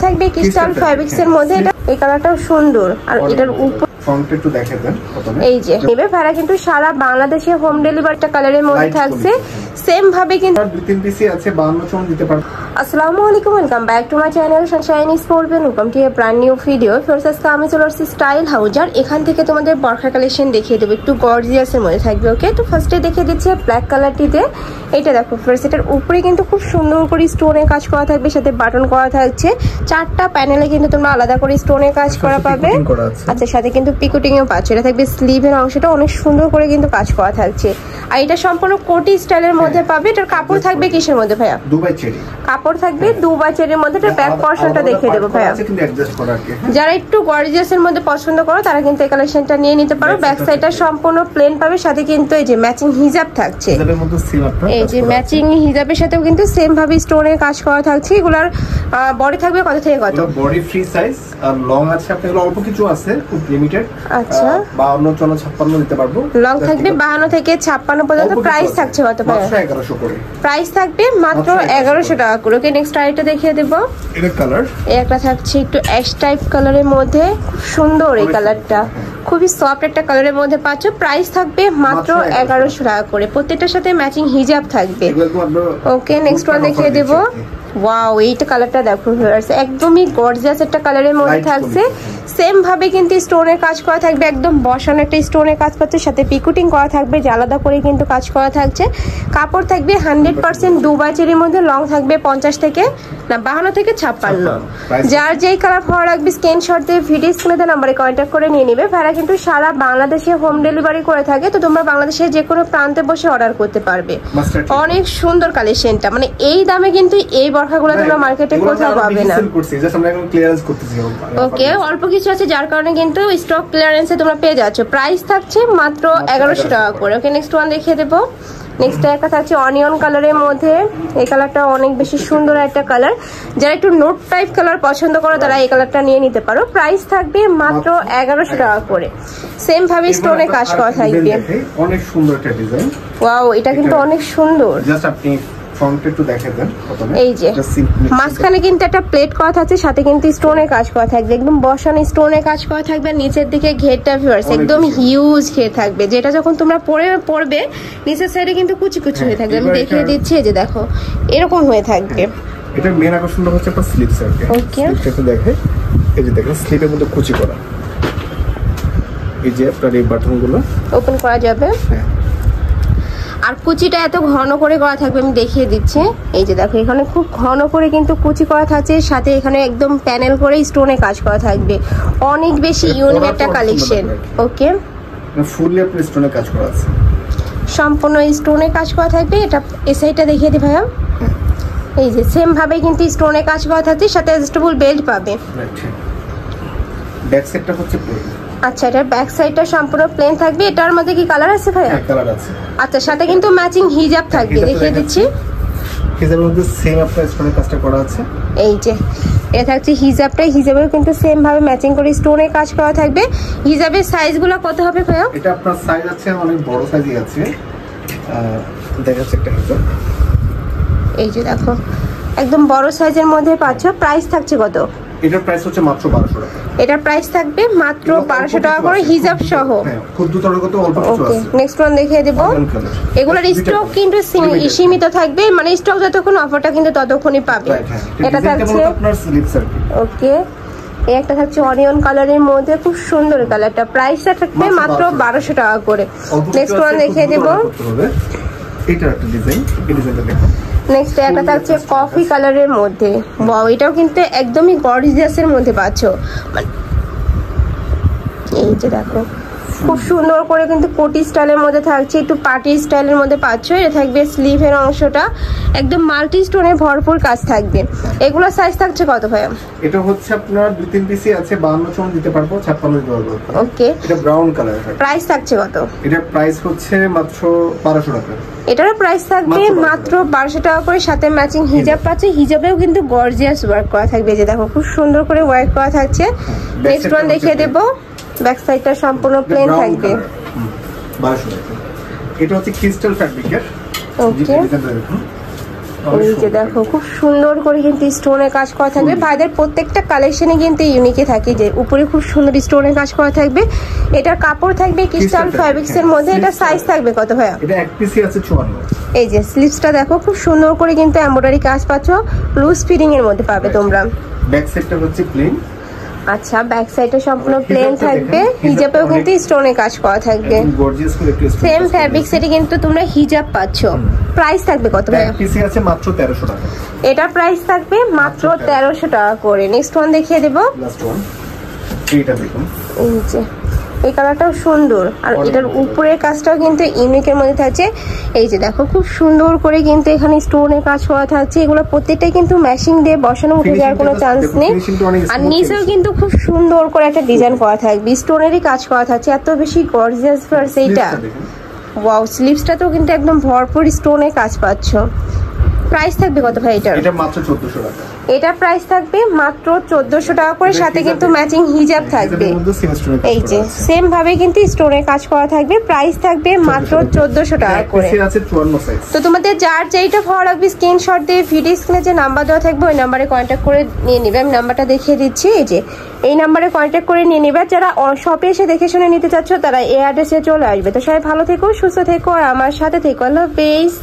থাকবে crystal fabrics এর মধ্যে। এটা এই কালারটাও সুন্দর। আর এটার উপর ফ্রন্টে একটু দেখিয়ে দেন প্রথমে। এই যে নেবে ভাড়া কিন্তু সারা বাংলাদেশে হোম ডেলিভারিটা কালারের মধ্যে থাকছে। সেম ভাবে কিন্তু 2-3 পিসি আছে 52 চুন দিতে পারবো। আসসালামু আলাইকুম, welcome back to my channel sunshine sport and welcome to a brand new video. First আজকে আমি চলে আসছি স্টাইল হাউস। আর এখান থেকে তোমাদের বরখা কালেকশন দেখিয়ে দেবো, একটু গর্জিয়াস এর মধ্যে থাকবে। ওকে, তো ফার্স্টে দেখিয়ে দিচ্ছে ব্ল্যাক কালারটিতে। এটা দেখো ফার্স্ট, এটার উপরে কিন্তু খুব সুন্দর করে স্টোনের কাজ করা থাকবে, সাথে বাটন করা থাকছে। চারটা প্যানেলে কিন্তু তোমরা আলাদা করে স্টোনের কাজ করা পাবে। আচ্ছা, সাথে কিন্তু পিকোটিং এও পাচ্ছ। এটা থাকবে স্লিভের অংশটা অনেক সুন্দর করে কিন্তু কাজ করা থাকছে। আর এটা সম্পূর্ণ কোটি স্টাইলের মধ্যে পাবে। এটার কাপড় থাকবে কিসের মধ্যে ভাইয়া? দুবাই চেরি কাপড় থাকবে দুবাই চেরির মধ্যে। এটা ব্যাক পোরশনটা দেখিয়ে দেবো ভাইয়া। যারা একটু গর্জিয়াস এর মধ্যে পছন্দ করো তারা কিন্তু এই কালেকশনটা নিয়ে নিতে পারো। ব্যাক সাইডটা সম্পূর্ণ প্লেন পাবে, সাথে কিন্তু এই যে ম্যাচিং হিজাব থাকছে। এই যে ম্যাচিং হিজাবের সাথেও কিন্তু সেম ভাবে স্টোনের কাজ করা থাকছে। এগুলার বডি থাকবে কত থেকে কত? বডি ফ্রি সাইজ আর লং আছে আপনাদের অল্প কিছু আছে, খুব লিমিটেড। আচ্ছা, 52 54 দিতে পারবো। লং থাকবে 52 থেকে 56 পর্যন্ত। প্রাইস থাকছে কত ভাই? মাত্র 1100 করে। প্রাইস থাকবে মাত্র 1100 টাকা করে। ওকে, নেক্সট আইটেম দেখিয়ে দেব। এটা কালার একটা থাকছে একটু অ্যাশ টাইপ কালারের মধ্যে, খুব সুন্দর এই কালারটা। খুবই সফট একটা কালারের মধ্যে পাচ্ছ। প্রাইস থাকবে মাত্র 1100 টাকা করে। প্রত্যেকটার সাথে ম্যাচিং হিজাব থাকবে। ওকে, নেক্সট ওয়ান দেখিয়ে দেব। ওয়াও, এইটা কালারটা দেখো ভিউয়ার্স, একদমই গর্জিয়াস একটা কালারের মধ্যে থাকছে। সেম ভাবে কিন্তু স্টোনের কাজ করা থাকবে, একদম বসানো একটা স্টোনের কাজ পাচ্ছে, সাথে পিকুটিং করা থাকবে, যে আলাদা করে কিন্তু কাজ করা থাকছে। কাপড় থাকবে 100% দুবাই চেরির মধ্যে। লং থাকবে 50 থেকে না 52 থেকে 56। যার যেই কালার ভালো লাগবে স্ক্রিনশট দিয়ে ভিডিও স্ক্রিনে নাম্বারে কন্ট্যাক্ট করে নিয়ে নিবে। ভাড়া কিন্তু সারা বাংলাদেশে হোম ডেলিভারি করে থাকে। তো তোমরা বাংলাদেশের যে কোনো প্রান্তে বসে অর্ডার করতে পারবে। অনেক সুন্দর কালেকশনটা, মানে এই দামে কিন্তু এই বরখাগুলো তোমরা মার্কেটে কোথাও পাবে না। ওকে, অল্প কিছু আছে যার কারণে কিন্তু স্টক ক্লিয়ারেন্সে তোমরা পেয়ে যাচ্ছ। প্রাইস থাকছে মাত্র 1100 টাকা করে। ওকে, নেক্সট ওয়ান দেখিয়ে দেবো। নেক্সট একটা থাকছে অনিয়ন কালারের মধ্যে। এই কালারটা অনেক বেশি সুন্দর একটা কালার। যারা একটু নোট টাইপ কালার পছন্দ করো তারা এই কালারটা নিয়ে নিতে পারো। প্রাইস থাকবে মাত্র 1100 টাকা করে। সেম ভাবে স্টোনে কাজ করা থাকবে। অনেক সুন্দর একটা ডিজাইন। ওয়াও, এটা কিন্তু অনেক সুন্দর। জাস্ট আপনি একটু দেখে দেন প্রথমে। এই যে মাঝখানে কিন্তু একটা প্লেট করা থাকছে, সাথে কিন্তু স্টোনের কাজ করা থাকবে, একদম বসানো স্টোনের কাজ করা থাকবে। নিচের দিকে ঘেরটা ভিউয়ার্স একদম হিউজ ঘের থাকবে, যেটা যখন তোমরা পরবে নিচের সাইডে কিন্তু কুচি কুচি হয়ে থাকবে। আমি দেখিয়ে দিচ্ছি, এই যে দেখো এরকম হয়ে থাকবে। এটা মেন আকর্ষণটা হচ্ছে আপনার স্লিপস আর কি। ওকে, স্লিপসটা দেখে, এই যে দেখেন স্লিপের মধ্যে কুচি করা। এই যে আপনার এই বাটনগুলো ওপেন করা যাবে। হ্যাঁ, আর কুচিটা এত ঘন করে করা থাকবে, আমি দেখিয়ে দিচ্ছি। এই যে দেখো এখানে খুব ঘন করে কিন্তু কুচি করা থাকছে, সাথে এখানে একদম প্যানেল করে স্টোনে কাজ করা থাকবে। অনেক বেশি ইউনিক একটা কালেকশন। ওকে, ফুললি আপনি স্টোনে কাজ করা আছে, সম্পূর্ণ স্টোনে কাজ করা থাকবে। এটা এই সাইডটা দেখিয়ে দিই ভাইয়া। এই যে সেম ভাবে কিন্তু স্টোনে কাজ করা থাকছে, সাথে অ্যাডজাস্টেবল বেল্ট পাবে। ব্যাক সাইডটা হচ্ছে প্লেন। আচ্ছা, এটার ব্যাক সাইডটা সম্পূর্ণ প্লেন থাকবে। এটার মধ্যে কি কালার আছে ভাইয়া? এক কালার আছে। আচ্ছা, সাথে কিন্তু ম্যাচিং হিজাব থাকবে, দেখিয়ে দিচ্ছি। হিজাবের মধ্যে সেম আপনার স্টোনের কাজটা করা আছে। এই যে এটা থাকছে হিজাবটা, হিজাবেও কিন্তু সেম ভাবে ম্যাচিং করে স্টোনের কাজ করা থাকবে। হিজাবের সাইজগুলো কত হবে ভাইয়া? এটা আপনার সাইজ আছে, অনেক বড় সাইজই আছে। দেখাচ্ছে একটা হিজাব। এই যে দেখো একদম বড় সাইজের মধ্যে পাচ্ছ। প্রাইস থাকছে কত? এটার প্রাইস হচ্ছে মাত্র 1200 টাকা। এটার প্রাইস থাকবে মাত্র 1200 টাকা করে হিজাব সহ। হ্যাঁ, খুব দ্রুত অল্প কিছু আছে। নেক্সট ওয়ান দেখিয়ে দেব। এগুলোর স্টক কিন্তু সীমিত থাকবে, মানে স্টক যতক্ষণ অফারটা কিন্তু ততক্ষণই পাবে। এটা থাকছে আপনার স্লিপস আর কি। ওকে, এই একটা থাকছে অনিয়ন কালারের মধ্যে, খুব সুন্দর কালারটা। প্রাইসটা থাকবে মাত্র 1200 টাকা করে। নেক্সট ওয়ান দেখিয়ে দেব। এটা একটা ডিজাইন, এই ডিজাইনটা দেখো। নেক্সট একটা থাকছে কফি কালারের মধ্যে। ওয়াও, এটাও কিন্তু একদমই গর্জিয়াসের মধ্যে পাচ্ছ। এই যে দেখো খুব সুন্দর করে কিন্তু কোটি স্টাইলের মধ্যে থাকছে, একটু পার্টি স্টাইলের মধ্যে পাচ্ছ। এটা থাকবে স্লিভের অংশটা, একদম মাল্টি স্টোনের ভরপুর কাজ থাকবে। এগুলো সাইজ থাকছে কত ভাইয়া? এটা হচ্ছে আপনার 2-3 পিসি আছে, 52 চুন দিতে পারবো, 56 দিতে পারবো। ওকে, এটা ব্রাউন কালার। প্রাইস থাকছে কত? এটার প্রাইস হচ্ছে মাত্র 1200 টাকা। এটারও প্রাইস থাকবে মাত্র 1200 টাকা করে, সাথে ম্যাচিং হিজাব পাচ্ছে। হিজাবেও কিন্তু গর্জিয়াস ওয়ার্ক করা থাকবে, যে দেখো খুব সুন্দর করে ওয়ার্ক করা থাকছে। নেক্সট ওয়ান দেখিয়ে দেবো। ব্যাক সাইডটা সম্পূর্ণ প্লেন থাকবে। 1200 টাকা। এটা হচ্ছে ক্রিস্টাল ফ্যাব্রিকের। ওকে, এই যে দেখো খুব সুন্দর করে কিন্তু স্টোনের কাজ করা থাকবে। ভাইদের প্রত্যেকটা কালেকশনে কিন্তু ইউনিকে থাকে, যে উপরে খুব সুন্দর স্টোনের কাজ করা থাকবে। এটার কাপড় থাকবে ক্রিস্টাল ফ্যাব্রিক্স এর মধ্যে। এটা সাইজ থাকবে কত ভাইয়া? এটা এক পিসি আছে 54। এই যে স্লিভসটা দেখো খুব সুন্দর করে কিন্তু এমব্রয়ডারি কাজ পাচ্ছ, লুজ ফিটিং এর মধ্যে পাবে তোমরা। ব্যাক সাইডটা হচ্ছে প্লেন। আচ্ছা, ব্যাক সাইডটা সম্পূর্ণ প্লেন থাকবে, হিজাবেও কিন্তু স্টোনের কাজ করা থাকবে। গর্জিয়াস করে একটু সেম ফ্যাব্রিক্স এর কিন্তু তোমরা হিজাব পাচ্ছ। প্রাইস থাকবে কত ভাইয়া? এক পিসি আছে মাত্র 1300 টাকা। এটা প্রাইস থাকবে মাত্র 1300 টাকা করে। নেক্সট ওয়ান দেখিয়ে দেব। লাস্ট ওয়ান এইটা দেখুন, এই যে এই কালারটাও সুন্দর, আর এটার উপরের কাজটাও কিন্তু ইউনিকের মধ্যে থাকছে। এই যে দেখো খুব সুন্দর করে কিন্তু এখানে স্টোনের কাজ করা থাকছে। এগুলো প্রত্যেকটাই কিন্তু ম্যাচিং দিয়ে বসানো, উঠে যাওয়ার কোনো চান্স নেই। আর নিচেও কিন্তু খুব সুন্দর করে একটা ডিজাইন করা থাকবে, স্টোনেরই কাজ করা থাকছে। এত বেশি গর্জিয়াস ফার্স এইটা। ওয়াও, স্লিভসটা তো কিন্তু একদম ভরপুর স্টোনের কাজ পাচ্ছ। প্রাইস থাকবে কত ভাই এটার? এটা মাত্র 1400 টাকা। এটা প্রাইস থাকবে মাত্র 1400 টাকা করে, সাথে কিন্তু ম্যাচিং হিজাব থাকবে। এই যে সেম ভাবে কিন্তু স্টোনের কাজ করা থাকবে। প্রাইস থাকবে মাত্র 1400 টাকা করে। তো তোমাদের যার যেইটা ভালো লাগবে স্ক্রিনশট দিয়ে ভিডিও স্ক্রিনে যে নাম্বার দেওয়া থাকবে ওই নাম্বারে কন্ট্যাক্ট করে নিয়ে নিবে। আমি নাম্বারটা দেখিয়ে দিচ্ছি, এই যে এই নাম্বারে কন্ট্যাক্ট করে নিয়ে নিবে। যারা শপে এসে দেখে শুনে নিতে চাচ্ছ তারা এই অ্যাড্রেসে চলে আসবে। তো সবাই ভালো থেকো, সুস্থ থেকো, আর আমার সাথে থেকো। আল্লাহ হাফেজ।